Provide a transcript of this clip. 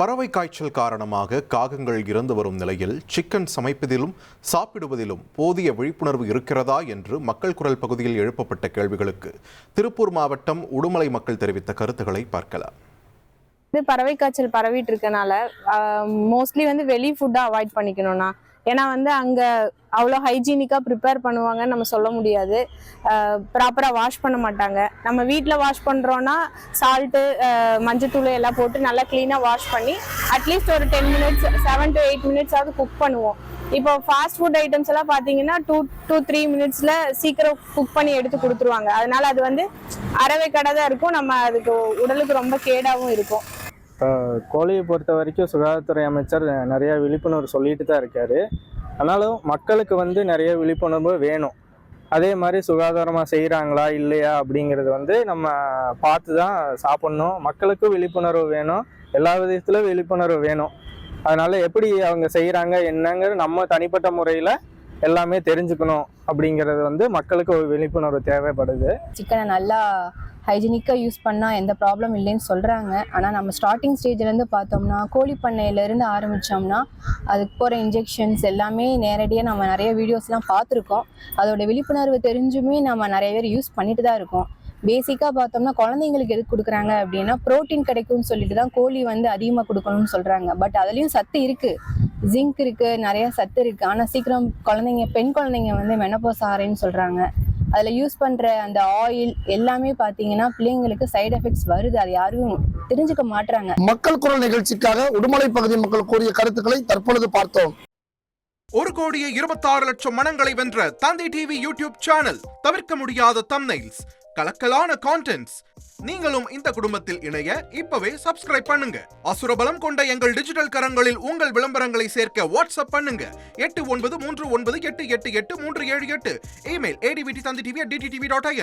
பறவை காய்ச்சல் காரணமாக காகங்கள் இறந்து வரும் நிலையில் சிக்கன் சமைப்பதிலும் சாப்பிடுவதிலும் போதிய விழிப்புணர்வு இருக்கிறதா என்று மக்கள் குரல் பகுதியில் எழுப்பப்பட்ட கேள்விகளுக்கு திருப்பூர் மாவட்டம் உடுமலை மக்கள் தெரிவித்த கருத்துக்களை பார்க்கலாம். இது பறவை காய்ச்சல் பரவிட்டு இருக்கனால மோஸ்ட்லி வெளி ஃபுட்டை அவாய்ட் பண்ணிக்கணும்னா, ஏன்னா அங்கே அவ்வளோ ஹைஜீனிக்காக ப்ரிப்பேர் பண்ணுவாங்கன்னு நம்ம சொல்ல முடியாது. ப்ராப்பராக வாஷ் பண்ண மாட்டாங்க. நம்ம வீட்டில் வாஷ் பண்ணுறோன்னா சால்ட்டு மஞ்சத்தூள் எல்லாம் போட்டு நல்லா க்ளீனாக வாஷ் பண்ணி அட்லீஸ்ட் ஒரு 10 மினிட்ஸ் 7 to 8 மினிட்ஸாவது குக் பண்ணுவோம். இப்போ ஃபாஸ்ட் ஃபுட் ஐட்டம்ஸ் எல்லாம் பார்த்தீங்கன்னா 2 to 3 மினிட்ஸில் சீக்கிரம் குக் பண்ணி எடுத்து கொடுத்துருவாங்க. அதனால அது அறவே கடை தான் இருக்கும். நம்ம அதுக்கு உடலுக்கு ரொம்ப கேடாகவும் இருக்கும். கோழியை பொறுத்த வரைக்கும் சுகாதாரத்துறை அமைச்சர் நிறைய விழிப்புணர்வு சொல்லிட்டு தான் இருக்காரு. ஆனாலும் மக்களுக்கு நிறைய விழிப்புணர்வு வேணும். அதே மாதிரி சுகாதாரமாக செய்கிறாங்களா இல்லையா அப்படிங்கிறது நம்ம பார்த்து தான் சாப்பிட்ணும். மக்களுக்கும் விழிப்புணர்வு வேணும், எல்லா விதத்திலும் விழிப்புணர்வு வேணும். அதனால எப்படி அவங்க செய்கிறாங்க என்னங்கிற நம்ம தனிப்பட்ட முறையில் எல்லாமே தெரிஞ்சுக்கணும் அப்படிங்கிறது மக்களுக்கு ஒரு விழிப்புணர்வு தேவைப்படுது. சிக்கனை நல்லா ஹைஜீனிக்காக யூஸ் பண்ணால் எந்த ப்ராப்ளம் இல்லைன்னு சொல்கிறாங்க. ஆனால் நம்ம ஸ்டார்டிங் ஸ்டேஜ்லேருந்து பார்த்தோம்னா கோழி பண்ணையிலேருந்து ஆரம்பித்தோம்னா அதுக்கு போகிற இன்ஜெக்ஷன்ஸ் எல்லாமே நேரடியாக நம்ம நிறைய வீடியோஸ்லாம் பார்த்துருக்கோம். அதோட விழிப்புணர்வு தெரிஞ்சுமே நம்ம நிறைய பேர் யூஸ் பண்ணிட்டு தான் இருக்கோம். பேசிக்காக பார்த்தோம்னா குழந்தைங்களுக்கு எதுக்கு கொடுக்குறாங்க அப்படின்னா ப்ரோட்டீன் கிடைக்கும்னு சொல்லிட்டு தான் கோழி அதிகமாக கொடுக்கணும்னு சொல்கிறாங்க. பட் அதுலேயும் சத்து இருக்குது, ஜிங்க் இருக்குது, நிறைய சத்து இருக்குது. ஆனால் சீக்கிரம் பெண் குழந்தைங்க மெனோபாஸ் ஆகிறேன்னு சொல்கிறாங்க. அதில் யூஸ் பண்ணுற அந்த ஆயில் எல்லாமே பார்த்தீங்கன்னா பிள்ளைங்களுக்கு சைடு எஃபெக்ட்ஸ் வருது. அது யாரும் தெரிஞ்சுக்க மாட்டுறாங்க. மக்கள் குரல் நிகழ்ச்சிக்காக உடுமலை பகுதி மக்கள் கூறிய கருத்துக்களை தற்பொழுது பார்த்தோம். 1,26,00,000 மனங்களை வென்ற தந்தி டிவி யூடியூப் சேனல். தவிர்க்க முடியாத தம்ப்நெயில்ஸ், கலக்கலான கான்டென்ட்ஸ். நீங்களும் இந்த குடும்பத்தில் இணைய இப்பவே சப்ஸ்கிரைப் பண்ணுங்க. அசுரபலம் கொண்ட எங்கள் டிஜிட்டல் கரங்களில் உங்கள் விளம்பரங்களை சேர்க்க வாட்ஸ்அப் பண்ணுங்க. 8939888838. Email advttv@dttv.in.